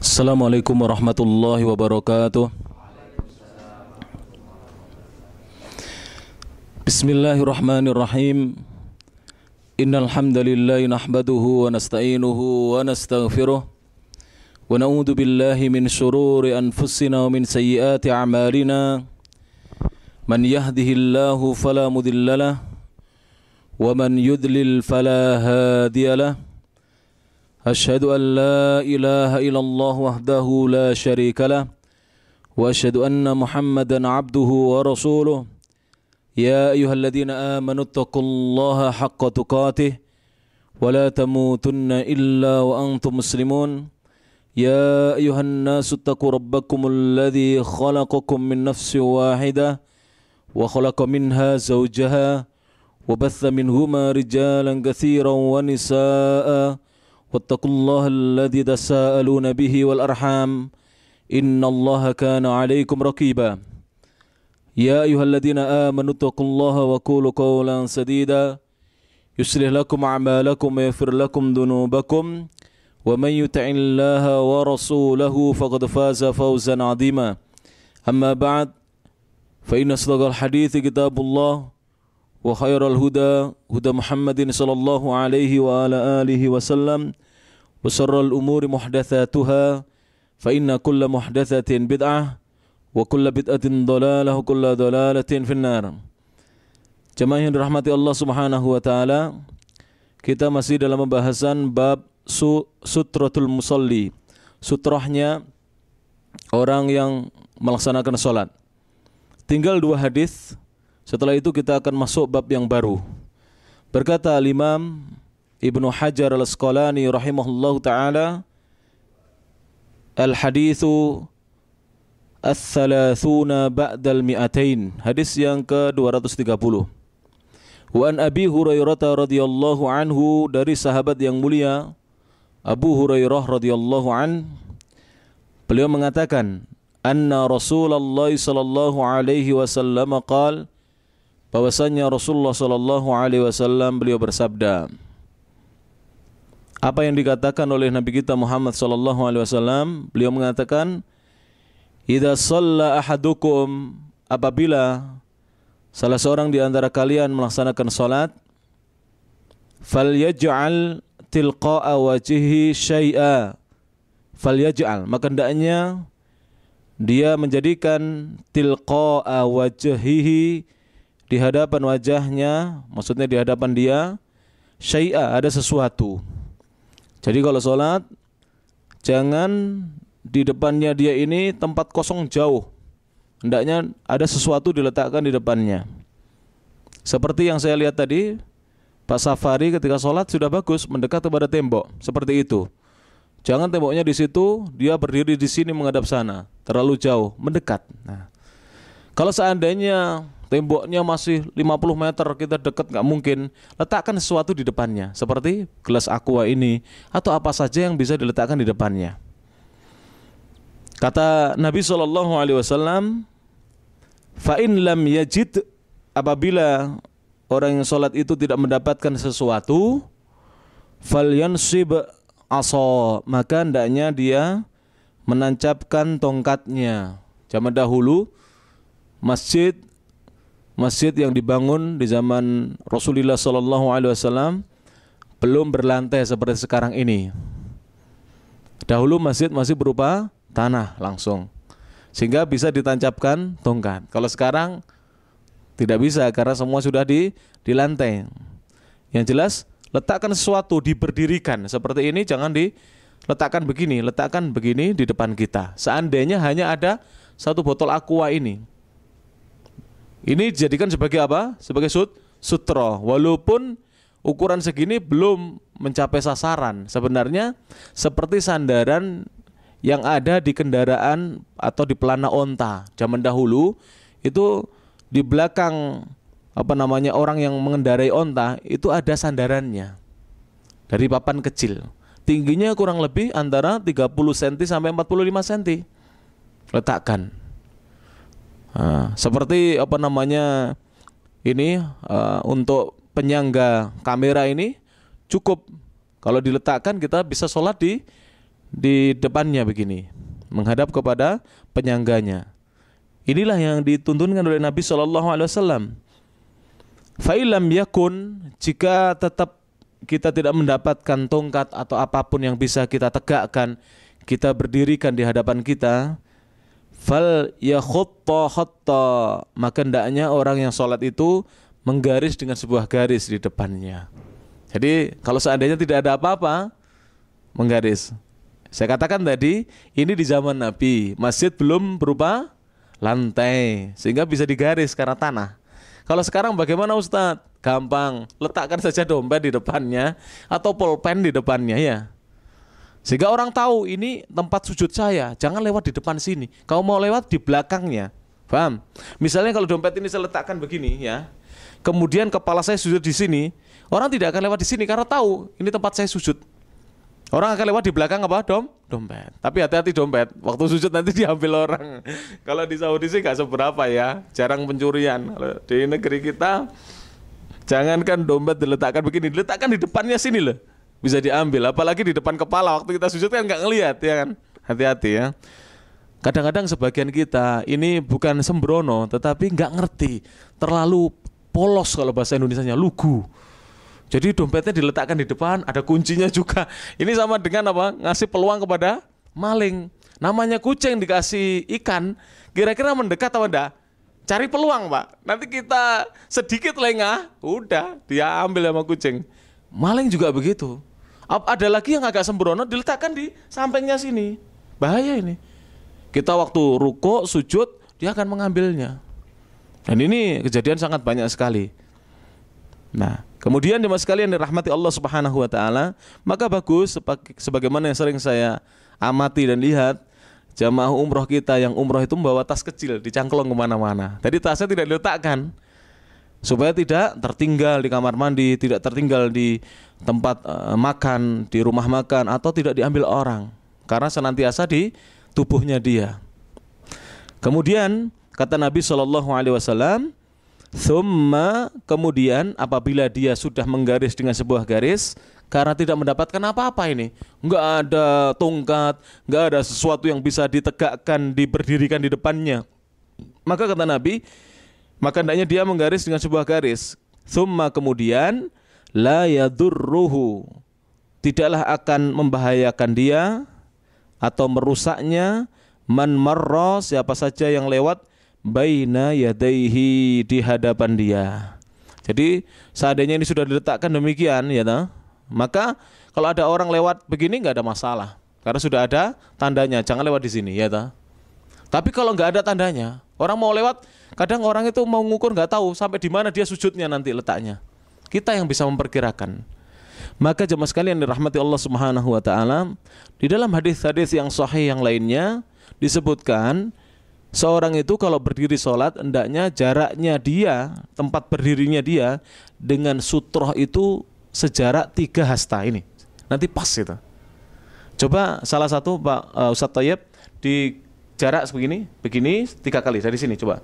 Assalamualaikum warahmatullahi wabarakatuh. Bismillahirrahmanirrahim. Innal hamdalillah nahmaduhu wa nasta'inuhu wa nastaghfiruh wa na'udzu billahi min shururi anfusina wa min sayyiati a'malina. Man yahdihillahu fala mudhillalah wa man yudlil fala hadiyalah. Asyhadu an la ilaha illallah wahdahu la syarika lah wa asyhadu anna Muhammadan abduhu wa rasuluh. Ya ayyuhalladzina amanu taqullaha haqqa tuqatih wa la tamutunna illa wa antum muslimun. Ya ayyuhan nasu taqu rabbakumul ladzi khalaqakum min nafsin wahidah wa khalaqa minha zawjaha wa batha minhuma rijalan katsiran wa nisaa'a. واتقوا الله الذي تساءلون به والأرحام إن الله كان عليكم رقيبا يا أيها الذين آمنوا اتقوا الله وقولوا قولا سديدا يصلح لكم أعمالكم ويغفر لكم ذنوبكم ومن يطع الله ورسوله فقد فاز فوزا عظيما أما بعد فإن أصدق الحديث كتاب الله وخير الهدى هدى محمد صلى الله عليه وعلى آله وسلم وشر الأمور محدثاتها فإن كل محدثة بدعة وكل بدعة ضلالة وكل ضلالة في النار. Jemaah yang dirahmati Allah Subhanahu wa taala, kita masih dalam pembahasan bab sutratul musalli, sutrahnya orang yang melaksanakan salat. Tinggal 2 hadis. Setelah itu kita akan masuk bab yang baru. Berkata Imam Ibnu Hajar Al-Asqalani rahimahullahu ta'ala, Al-hadithu Al-thalathuna ba'dal mi'atain, hadis yang ke-230. Wa an Abi Hurairah radhiyallahu anhu, dari sahabat yang mulia Abu Hurairah radhiyallahu an, beliau mengatakan, anna Rasulullah sallallahu alaihi wasallam qala, bahwasanya Rasulullah sallallahu alaihi wasallam beliau bersabda. Apa yang dikatakan oleh Nabi kita Muhammad sallallahu alaihi wasallam? Beliau mengatakan, idza shalla ahadukum, apabila salah seorang di antara kalian melaksanakan salat, falyaj'al tilqa'a wajhihi syai'a, falyaj'al, maka hendaknya dia menjadikan tilqa'a wajhihi, di hadapan wajahnya, maksudnya di hadapan dia, syai'a, ada sesuatu. Jadi kalau sholat, jangan di depannya dia ini tempat kosong jauh. Hendaknya ada sesuatu diletakkan di depannya. Seperti yang saya lihat tadi, Pak Safari ketika sholat sudah bagus, mendekat kepada tembok, seperti itu. Jangan temboknya di situ, dia berdiri di sini menghadap sana, terlalu jauh, mendekat. Nah, kalau seandainya temboknya masih 50 meter, kita dekat, nggak mungkin. Letakkan sesuatu di depannya, seperti gelas aqua ini, atau apa saja yang bisa diletakkan di depannya. Kata Nabi SAW, fa'in lam yajid, apabila orang yang sholat itu tidak mendapatkan sesuatu, falyansib asa, maka hendaknya dia menancapkan tongkatnya. Zaman dahulu, masjid yang dibangun di zaman Rasulullah SAW belum berlantai seperti sekarang ini. Dahulu masjid masih berupa tanah langsung, sehingga bisa ditancapkan tongkat. Kalau sekarang tidak bisa karena semua sudah di lantai. Yang jelas, letakkan sesuatu, diberdirikan seperti ini, jangan diletakkan begini, letakkan begini di depan kita. Seandainya hanya ada satu botol aqua ini dijadikan sebagai apa? Sebagai sutra. Walaupun ukuran segini belum mencapai sasaran. Sebenarnya seperti sandaran yang ada di kendaraan atau di pelana onta. Zaman dahulu itu di belakang orang yang mengendarai onta itu ada sandarannya. Dari papan kecil. Tingginya kurang lebih antara 30 cm sampai 45 cm. Letakkan. Seperti ini untuk penyangga kamera ini cukup kalau diletakkan kita bisa sholat di di depannya begini, menghadap kepada penyangganya. Inilah yang dituntunkan oleh Nabi SAW. Fa'ilam yakun, jika tetap kita tidak mendapatkan tongkat atau apapun yang bisa kita tegakkan, kita berdirikan di hadapan kita, fal yakhutta khatta, maka hendaknya orang yang sholat itu menggaris dengan sebuah garis di depannya. Jadi kalau seandainya tidak ada apa-apa, menggaris. Saya katakan tadi, ini di zaman Nabi, masjid belum berupa lantai sehingga bisa digaris karena tanah. Kalau sekarang bagaimana Ustadz? Gampang, letakkan saja dompet di depannya atau pulpen di depannya ya. Sehingga orang tahu ini tempat sujud saya, jangan lewat di depan sini. Kau mau lewat di belakangnya. Paham? Misalnya kalau dompet ini saya letakkan begini ya. Kemudian kepala saya sujud di sini, orang tidak akan lewat di sini karena tahu ini tempat saya sujud. Orang akan lewat di belakang apa? Dompet. Tapi hati-hati dompet. Waktu sujud nanti diambil orang. Kalau di Saudi sih nggak seberapa ya, jarang pencurian. Kalau di negeri kita, jangankan dompet diletakkan begini, diletakkan di depannya sini loh, bisa diambil. Apalagi di depan kepala. Waktu kita sujud kan nggak ngelihat ya kan. Hati-hati ya. Kadang-kadang sebagian kita ini bukan sembrono, tetapi nggak ngerti, terlalu polos kalau bahasa Indonesianya, lugu. Jadi dompetnya diletakkan di depan, ada kuncinya juga. Ini sama dengan apa? Ngasih peluang kepada maling. Namanya kucing dikasih ikan, kira-kira mendekat atau enggak? Cari peluang, Pak. Nanti kita sedikit lengah, udah dia ambil sama kucing. Maling juga begitu. Ada lagi yang agak sembrono, diletakkan di sampingnya sini. Bahaya ini. Kita waktu rukuk, sujud, dia akan mengambilnya. Dan ini kejadian sangat banyak sekali. Nah, kemudian jemaah sekalian dirahmati Allah Subhanahu wa taala, maka bagus sebagaimana yang sering saya amati dan lihat, jamaah umroh kita yang umroh itu membawa tas kecil dicangklong kemana-mana. Jadi tasnya tidak diletakkan supaya tidak tertinggal di kamar mandi, tidak tertinggal di tempat makan, di rumah makan, atau tidak diambil orang karena senantiasa di tubuhnya dia. Kemudian kata Nabi SAW, thumma, kemudian apabila dia sudah menggaris dengan sebuah garis, karena tidak mendapatkan apa-apa ini, nggak ada tongkat, nggak ada sesuatu yang bisa ditegakkan, diberdirikan di depannya, maka kata Nabi, maka hendaknya dia menggaris dengan sebuah garis. Thumma, kemudian, la yadurruhu, tidaklah akan membahayakan dia atau merusaknya, man marra, siapa saja yang lewat, baina yadaihi, di hadapan dia. Jadi seandainya ini sudah diletakkan demikian ya toh, maka kalau ada orang lewat begini nggak ada masalah karena sudah ada tandanya, jangan lewat di sini ya toh. Tapi kalau nggak ada tandanya, orang mau lewat, kadang orang itu mau ngukur nggak tahu sampai di mana dia sujudnya nanti letaknya. Kita yang bisa memperkirakan. Maka jemaah sekalian dirahmati Allah Subhanahu wa taala, di dalam hadis-hadis yang sahih yang lainnya disebutkan seorang itu kalau berdiri sholat, hendaknya jaraknya dia, tempat berdirinya dia dengan sutroh itu sejarak 3 hasta ini. Nanti pas itu. Coba salah satu Pak Ustadz Thayyib di jarak begini 3 kali dari sini coba.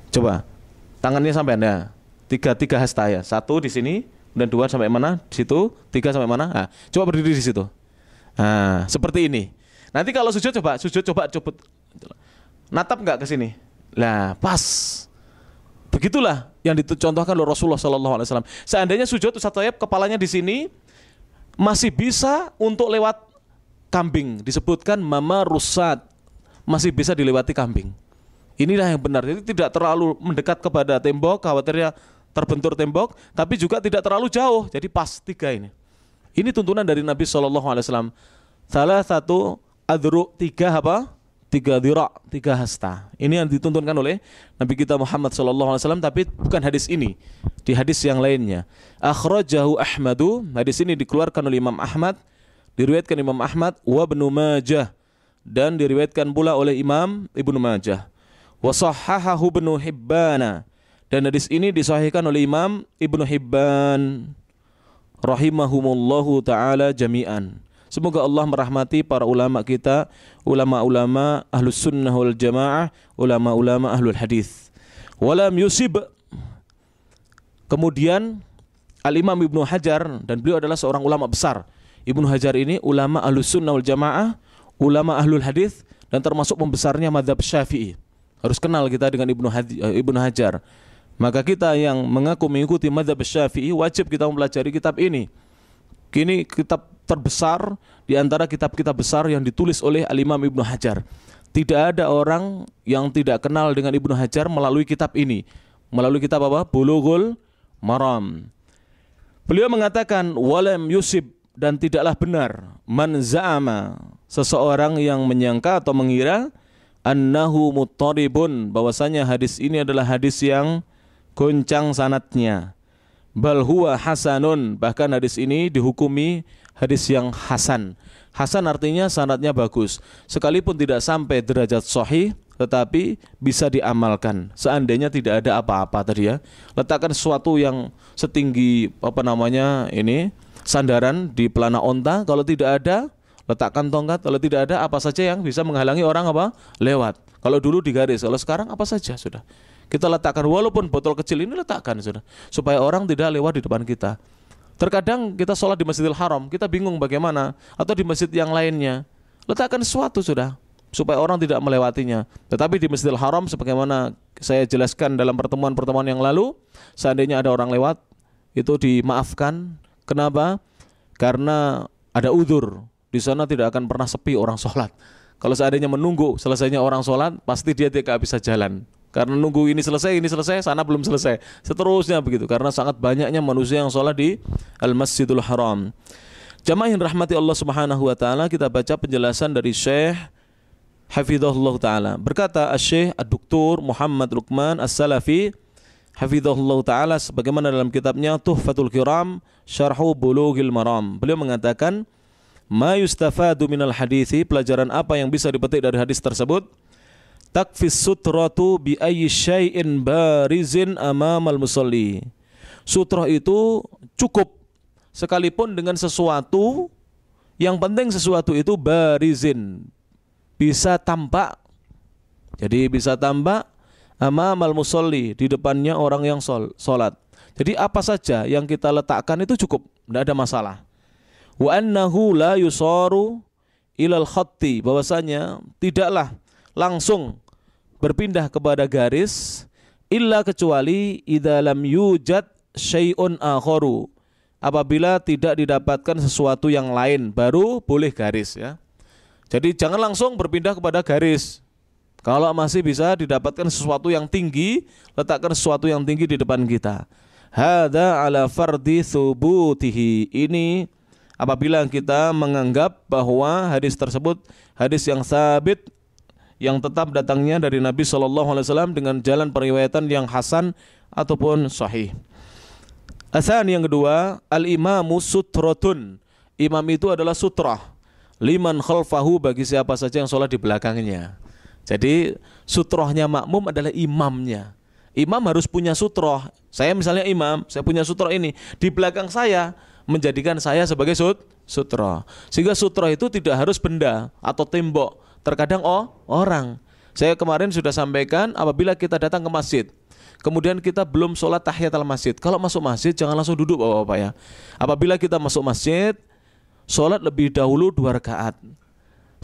Coba tangannya sampai Anda 3 hasta ya. 1 di sini, dan 2 sampai mana? Di situ, 3 sampai mana? Nah, coba berdiri di situ. Nah, seperti ini. Nanti kalau sujud coba natap nggak ke sini? Lah, pas. Begitulah yang dicontohkan oleh Rasulullah SAW. Seandainya sujud Ustadz Thayyib kepalanya di sini, masih bisa untuk lewat kambing. Disebutkan mama rusad, masih bisa dilewati kambing. Inilah yang benar. Jadi tidak terlalu mendekat kepada tembok, khawatirnya terbentur tembok, tapi juga tidak terlalu jauh. Jadi pas 3 ini. Ini tuntunan dari Nabi SAW. Salah satu adru 3 apa? 3 dhira', 3 hasta. Ini yang dituntunkan oleh Nabi kita Muhammad SAW, tapi bukan hadis ini, di hadis yang lainnya. Akhrajahu Ahmadu, hadis ini dikeluarkan oleh Imam Ahmad, diriwayatkan Imam Ahmad, wa Ibnu Majah, dan diriwayatkan pula oleh Imam Ibnu Majah. Wa sahhahahu Ibnu Hibban, dan hadis ini disahihkan oleh Imam Ibnu Hibban rahimahumullahu taala jami'an. Semoga Allah merahmati para ulama kita, ulama-ulama ahlus sunnah wal jamaah, ulama-ulama ahlul hadis. Walam yusib. Kemudian Al-Imam Ibnu Hajar, dan beliau adalah seorang ulama besar Ibnu Hajar ini ulama Ahlus Sunnah wal Jamaah, ulama Ahlul Hadis, dan termasuk pembesarnya mazhab Syafi'i. Harus kenal kita dengan Ibnu Hajar. Maka kita yang mengaku mengikuti mazhab Syafi'i wajib kita mempelajari kitab ini. Kini kitab terbesar di antara kitab-kitab besar yang ditulis oleh Al-Imam Ibnu Hajar. Tidak ada orang yang tidak kenal dengan Ibnu Hajar melalui kitab ini. Melalui kitab apa? Bulughul Maram. Beliau mengatakan walam yusib, dan tidaklah benar man za'ama, seseorang yang menyangka atau mengira annahu muttaribun, bahwasanya hadis ini adalah hadis yang goncang sanadnya. Bal huwa hasanun, bahkan hadis ini dihukumi hadis yang hasan. Hasan artinya sanadnya bagus, sekalipun tidak sampai derajat sahih, tetapi bisa diamalkan. Seandainya tidak ada apa-apa tadi ya, letakkan sesuatu yang setinggi sandaran di pelana onta. Kalau tidak ada, letakkan tongkat. Kalau tidak ada, apa saja yang bisa menghalangi orang lewat. Kalau dulu digaris, kalau sekarang apa saja sudah kita letakkan. Walaupun botol kecil ini letakkan sudah, supaya orang tidak lewat di depan kita. Terkadang kita sholat di Masjidil Haram, kita bingung bagaimana, atau di masjid yang lainnya, letakkan sesuatu sudah, supaya orang tidak melewatinya. Tetapi di Masjidil Haram, sebagaimana saya jelaskan dalam pertemuan-pertemuan yang lalu, seandainya ada orang lewat, itu dimaafkan. Kenapa? Karena ada udzur. Di sana tidak akan pernah sepi orang sholat. Kalau seandainya menunggu selesainya orang sholat, pasti dia tidak bisa jalan. Karena nunggu ini selesai, sana belum selesai. Seterusnya begitu, karena sangat banyaknya manusia yang sholat di Al-Masjidul Haram. Jamaah yang rahmati Allah Subhanahu wa taala, kita baca penjelasan dari Syekh Hafizahullah taala. Berkata Syekh Ad-Doktor Muhammad Luqman As-Salafi Hafizahullah taala, sebagaimana dalam kitabnya Tuhfatul Kiram Syarhu Bulughil Maram, beliau mengatakan, ma yustafadu minal hadithi, pelajaran apa yang bisa dipetik dari hadis tersebut? Takfis sutratu bi ayyi syai'in barizin amamal musalli. Sutrah itu cukup sekalipun dengan sesuatu, yang penting sesuatu itu barizin, bisa tampak. Jadi bisa tampak amamal musalli, di depannya orang yang sholat. Jadi apa saja yang kita letakkan itu cukup, tidak ada masalah. Wa annahu la yusaru ilal khatti, bahwasanya tidaklah langsung berpindah kepada garis, illa kecuali idza lam yujad syai'un akharu, apabila tidak didapatkan sesuatu yang lain baru boleh garis ya. Jadi jangan langsung berpindah kepada garis. Kalau masih bisa didapatkan sesuatu yang tinggi, letakkan sesuatu yang tinggi di depan kita. Hadza ala fardi thubutihi, ini apabila kita menganggap bahwa hadis tersebut hadis yang sabit, yang tetap datangnya dari Nabi SAW dengan jalan periwayatan yang hasan ataupun sahih. Asan yang kedua, al-imamu sutratun, imam itu adalah sutrah, liman khalfahu, bagi siapa saja yang sholat di belakangnya. Jadi sutrahnya makmum adalah imamnya. Imam harus punya sutrah. Saya misalnya imam, saya punya sutrah ini di belakang saya, menjadikan saya sebagai sutrah. Sehingga sutrah itu tidak harus benda atau tembok, terkadang orang. Saya kemarin sudah sampaikan, apabila kita datang ke masjid, kemudian kita belum sholat tahiyatul masjid, kalau masuk masjid jangan langsung duduk Bapak-bapak ya. Apabila kita masuk masjid, sholat lebih dahulu 2 rakaat.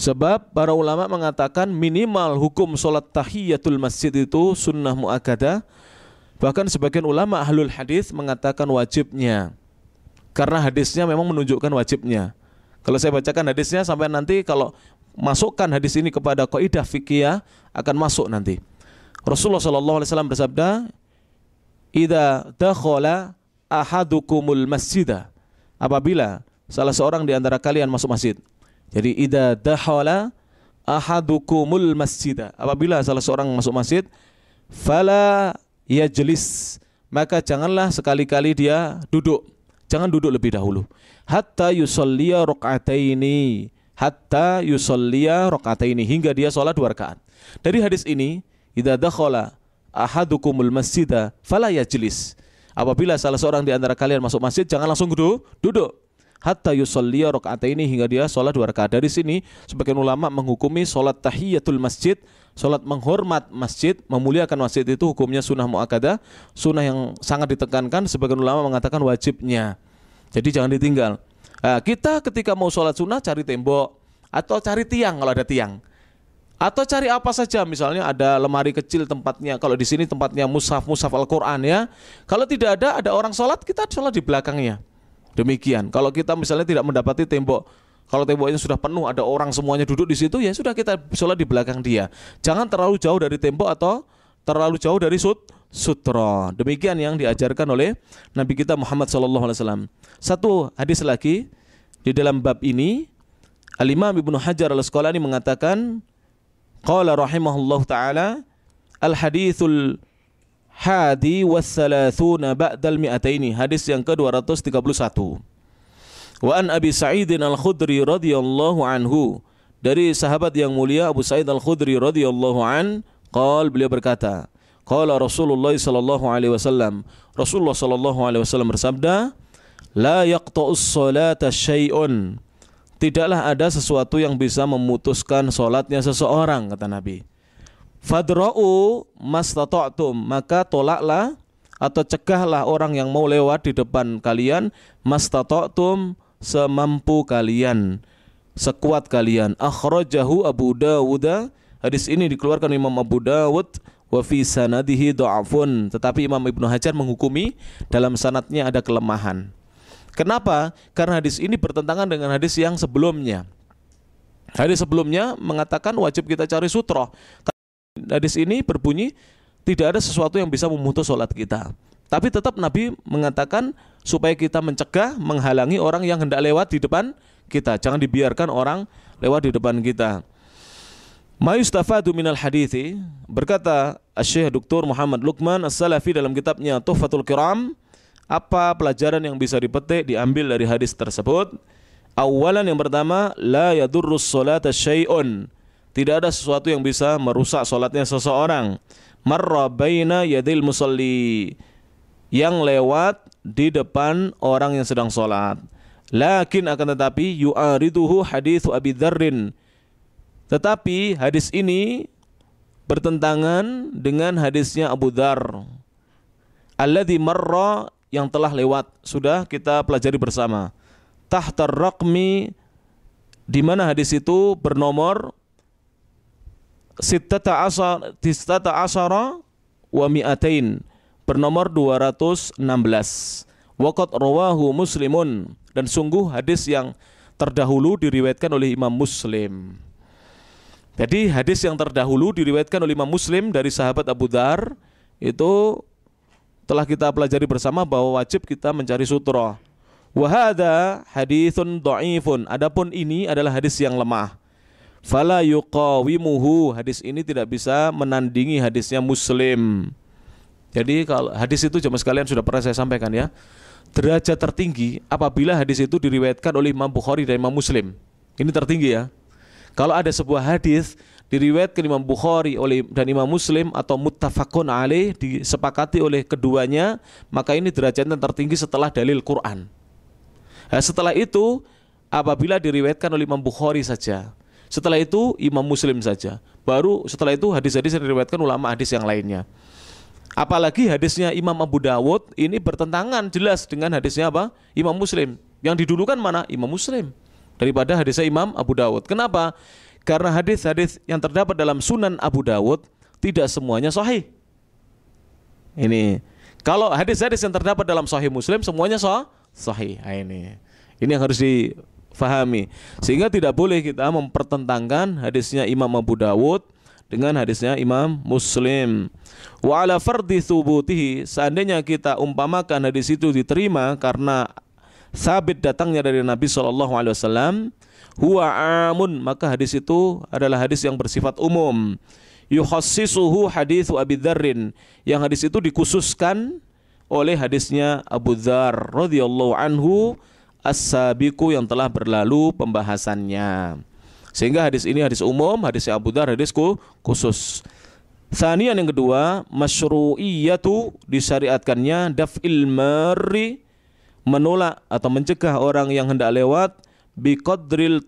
Sebab para ulama mengatakan minimal hukum sholat tahiyatul masjid itu sunnah muakkadah. Bahkan sebagian ulama ahlul hadis mengatakan wajibnya, karena hadisnya memang menunjukkan wajibnya. Kalau saya bacakan hadisnya sampai nanti, kalau masukkan hadis ini kepada kaidah fikih akan masuk nanti. Rasulullah SAW bersabda, idza dakhala ahadukumul masjidah, apabila salah seorang di antara kalian masuk masjid. Jadi idza dakhala ahadukumul masjidah, apabila salah seorang masuk masjid, fala yajlis, maka janganlah sekali-kali dia duduk. Jangan duduk lebih dahulu. Hatta yusalliya rakaataini, hatta yusalliya rakaataini, hingga dia sholat 2 rakaat. Dari hadis ini, idza dakhala ahadukumul masjidah fala yajlis, apabila salah seorang di antara kalian masuk masjid, jangan langsung duduk. Hatta yusalliya rakaataini, hingga dia sholat 2 rakaat. Dari sini sebagian ulama menghukumi sholat tahiyatul masjid, sholat menghormat masjid, memuliakan masjid itu hukumnya sunnah muakkadah, sunnah yang sangat ditekankan. Sebagian ulama mengatakan wajibnya. Jadi jangan ditinggal. Nah, kita ketika mau sholat sunnah cari tembok atau cari tiang kalau ada tiang, atau cari apa saja, misalnya ada lemari kecil tempatnya. Kalau di sini tempatnya mushaf Al-Quran ya. Kalau tidak ada orang sholat, kita sholat di belakangnya. Demikian. Kalau kita misalnya tidak mendapati tembok, kalau temboknya sudah penuh, ada orang semuanya duduk di situ, ya sudah kita sholat di belakang dia. Jangan terlalu jauh dari tembok atau terlalu jauh dari sutra. Demikian yang diajarkan oleh Nabi kita Muhammad SAW. Satu hadis lagi di dalam bab ini, Al-Imam Ibnu Hajar Al-Asqalani mengatakan, qala rahimahullah ta'ala, al-hadithul hadi wassalathuna ba'dal mi'ataini, hadis yang ke-231. Wa an Abi Sa'idin Al-Khudri radhiyallahu anhu, dari sahabat yang mulia Abu Sa'id Al-Khudri radhiyallahu an, beliau berkata, qala Rasulullah sallallahu alaihi wasallam, Rasulullah sallallahu alaihi wasallam bersabda, la yaqta'us salata syai'un, tidaklah ada sesuatu yang bisa memutuskan sholatnya seseorang, kata Nabi. Fadra'u mastata'tum, maka tolaklah atau cegahlah orang yang mau lewat di depan kalian, mastata'tum, semampu kalian, sekuat kalian. Akhrajahu Abu Dawud, hadis ini dikeluarkan Imam Abu Dawud, wa fi sanadihi dha'fun, tetapi Imam Ibnu Hajar menghukumi dalam sanadnya ada kelemahan. Kenapa? Karena hadis ini bertentangan dengan hadis yang sebelumnya. Hadis sebelumnya mengatakan wajib kita cari sutra. Hadis ini berbunyi tidak ada sesuatu yang bisa memutus sholat kita. Tapi tetap Nabi mengatakan supaya kita mencegah, menghalangi orang yang hendak lewat di depan kita. Jangan dibiarkan orang lewat di depan kita. Ma yustafadu minal hadithi, berkata Syekh Dr. Muhammad Luqman As-Salafi dalam kitabnya Tuhfatul Kiram, apa pelajaran yang bisa dipetik diambil dari hadis tersebut? Awalan, yang pertama, la yadurrus sholata syai'un, tidak ada sesuatu yang bisa merusak sholatnya seseorang. Marra baina yadil musalli, yang lewat di depan orang yang sedang sholat. Lakin, akan tetapi, yu'ariduhu hadithu Abi Dzarrin, tetapi hadis ini bertentangan dengan hadisnya Abu Dzar, alladzi marra, yang telah lewat, sudah kita pelajari bersama. Tahtar raqmi, di mana hadis itu bernomor 16 wa mi'atain, bernomor 216. Waqad rawahu Muslimun, dan sungguh hadis yang terdahulu diriwayatkan oleh Imam Muslim. Jadi hadis yang terdahulu diriwayatkan oleh Imam Muslim dari sahabat Abu Dzar itu telah kita pelajari bersama bahwa wajib kita mencari sutra. Wa hadza haditsun dhaifun, adapun ini adalah hadis yang lemah. Fala yuqawimuhu, hadis ini tidak bisa menandingi hadisnya Muslim. Jadi kalau hadis itu jemaah sekalian sudah pernah saya sampaikan ya, derajat tertinggi apabila hadis itu diriwayatkan oleh Imam Bukhari dan Imam Muslim. Ini tertinggi ya. Kalau ada sebuah hadis diriwayatkan Imam Bukhari dan Imam Muslim atau muttafaqun alaih, disepakati oleh keduanya, maka ini derajatnya tertinggi setelah dalil Quran. Nah, setelah itu apabila diriwayatkan oleh Imam Bukhari saja, setelah itu Imam Muslim saja, baru setelah itu hadis-hadis yang diriwayatkan ulama hadis yang lainnya. Apalagi hadisnya Imam Abu Dawud ini bertentangan jelas dengan hadisnya apa? Imam Muslim. Yang didulukan mana? Imam Muslim daripada hadisnya Imam Abu Dawud. Kenapa? Karena hadis-hadis yang terdapat dalam Sunan Abu Dawud tidak semuanya sahih. Ini kalau hadis-hadis yang terdapat dalam Sahih Muslim semuanya sahih. Nah, ini yang harus difahami. Sehingga tidak boleh kita mempertentangkan hadisnya Imam Abu Dawud dengan hadisnya Imam Muslim. Wa ala fardhi thubutihi, seandainya kita umpamakan hadis itu diterima karena sabit datangnya dari Nabi SAW, huwa amun, maka hadis itu adalah hadis yang bersifat umum. Yukhassisuhu hadithu Abi Dzarrin, yang hadis itu dikhususkan oleh hadisnya Abu Dzar radhiyallahu anhu as-sabiqu, yang telah berlalu pembahasannya. Sehingga hadis ini hadis umum, hadisnya Abu Dzar hadis khusus. Tsaniyan, yang kedua, masyru'iyatu, disyariatkannya daf'il marri, menolak atau mencegah orang yang hendak lewat biqadrit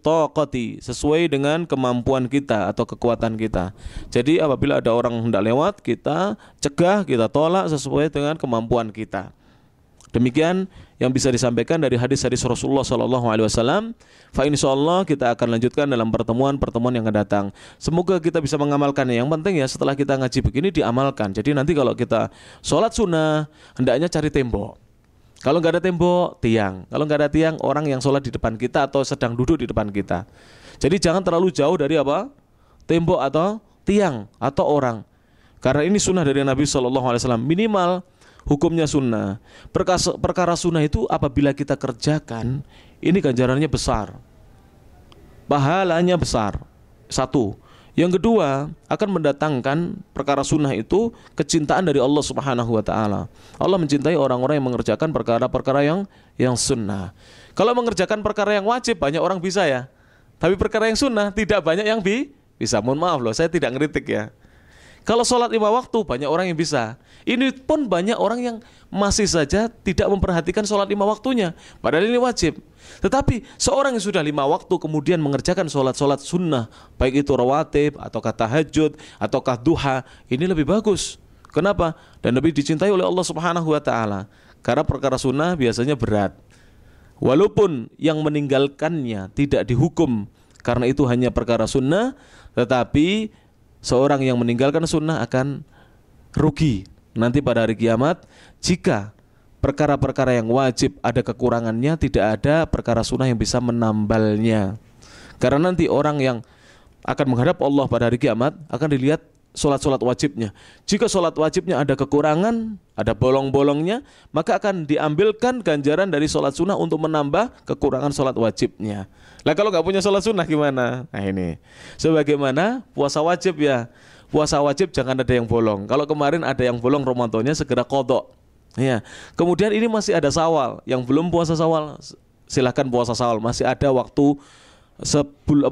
taqati, sesuai dengan kemampuan kita atau kekuatan kita. Jadi apabila ada orang hendak lewat, kita cegah, kita tolak sesuai dengan kemampuan kita. Demikian yang bisa disampaikan dari hadis-hadis Rasulullah SAW. Insyaallah kita akan lanjutkan dalam pertemuan-pertemuan yang akan datang. Semoga kita bisa mengamalkannya. Yang penting ya setelah kita ngaji begini diamalkan. Jadi nanti kalau kita sholat sunnah hendaknya cari tembok. Kalau nggak ada tembok, tiang. Kalau nggak ada tiang, orang yang sholat di depan kita atau sedang duduk di depan kita. Jadi jangan terlalu jauh dari apa? Tembok atau tiang atau orang. Karena ini sunnah dari Nabi SAW. Minimal hukumnya sunnah. Perkara sunnah itu apabila kita kerjakan, ini ganjarannya besar, pahalanya besar. Satu. Yang kedua, akan mendatangkan perkara sunnah itu kecintaan dari Allah Subhanahu wa taala. Allah mencintai orang-orang yang mengerjakan perkara-perkara yang sunnah. Kalau mengerjakan perkara yang wajib banyak orang bisa ya. Tapi perkara yang sunnah tidak banyak yang bisa. Mohon maaf loh, saya tidak ngeritik ya. Kalau sholat 5 waktu banyak orang yang bisa. Ini pun banyak orang yang masih saja tidak memperhatikan sholat 5 waktunya. Padahal ini wajib. Tetapi seorang yang sudah 5 waktu kemudian mengerjakan sholat-sholat sunnah, baik itu rawatib, ataukah tahajud, ataukah duha, ini lebih bagus. Kenapa? Dan lebih dicintai oleh Allah Subhanahu wa taala. Karena perkara sunnah biasanya berat. Walaupun yang meninggalkannya tidak dihukum karena itu hanya perkara sunnah, tetapi seorang yang meninggalkan sunnah akan rugi nanti pada hari kiamat jika perkara-perkara yang wajib ada kekurangannya, tidak ada perkara sunnah yang bisa menambalnya. Karena nanti orang yang akan menghadap Allah pada hari kiamat akan dilihat sholat-sholat wajibnya. Jika sholat wajibnya ada kekurangan, ada bolong-bolongnya, maka akan diambilkan ganjaran dari sholat sunnah untuk menambah kekurangan sholat wajibnya. Lah kalau nggak punya sholat sunnah gimana? Nah ini, sebagaimana puasa wajib ya, puasa wajib jangan ada yang bolong. Kalau kemarin ada yang bolong Ramadannya segera qadha. Ya. Kemudian ini masih ada Syawal, yang belum puasa Syawal silahkan puasa Syawal, masih ada waktu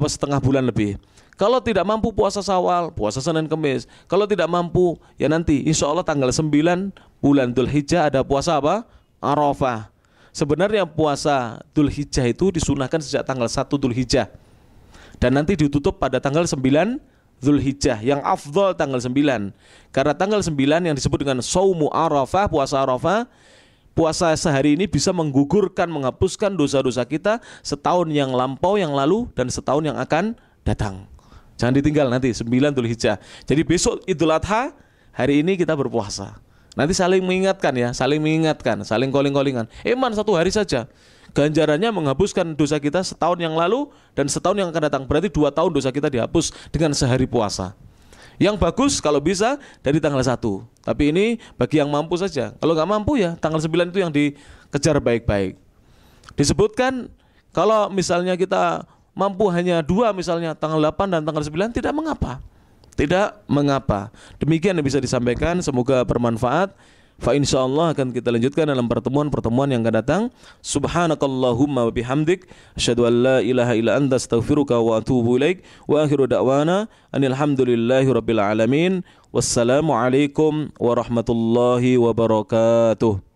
setengah bulan lebih. Kalau tidak mampu puasa Syawal, puasa Senin Kemis. Kalau tidak mampu, ya nanti insya Allah tanggal 9 bulan Dzulhijjah ada puasa apa? Arafah. Sebenarnya puasa Dzulhijjah itu disunahkan sejak tanggal 1 Dzulhijjah. Dan nanti ditutup pada tanggal 9 Dzulhijjah. Yang afdal tanggal 9. Karena tanggal 9 yang disebut dengan Shaumu Arafah, puasa Arafah, puasa sehari ini bisa menggugurkan, menghapuskan dosa-dosa kita setahun yang lampau, yang lalu, dan setahun yang akan datang. Jangan ditinggal nanti 9 Dzulhijjah. Jadi besok Idul Adha, hari ini kita berpuasa. Nanti saling mengingatkan ya, saling calling-callingan. Eman 1 hari saja. Ganjarannya menghapuskan dosa kita setahun yang lalu dan setahun yang akan datang. Berarti 2 tahun dosa kita dihapus dengan sehari puasa. Yang bagus kalau bisa dari tanggal 1. Tapi ini bagi yang mampu saja. Kalau nggak mampu ya tanggal 9 itu yang dikejar baik-baik. Disebutkan kalau misalnya kita mampu hanya 2 misalnya tanggal 8 dan tanggal 9 tidak mengapa. Tidak mengapa. Demikian yang bisa disampaikan, semoga bermanfaat. Fa insyaallah akan kita lanjutkan dalam pertemuan-pertemuan yang akan datang. Subhanakallahumma wa bihamdik asyhadu an la ilaha illa anta astaghfiruka wa atubu ilaik wa akhiru da'wana anil hamdulillahi rabbil alamin. Wassalamu alaikum warahmatullahi wabarakatuh.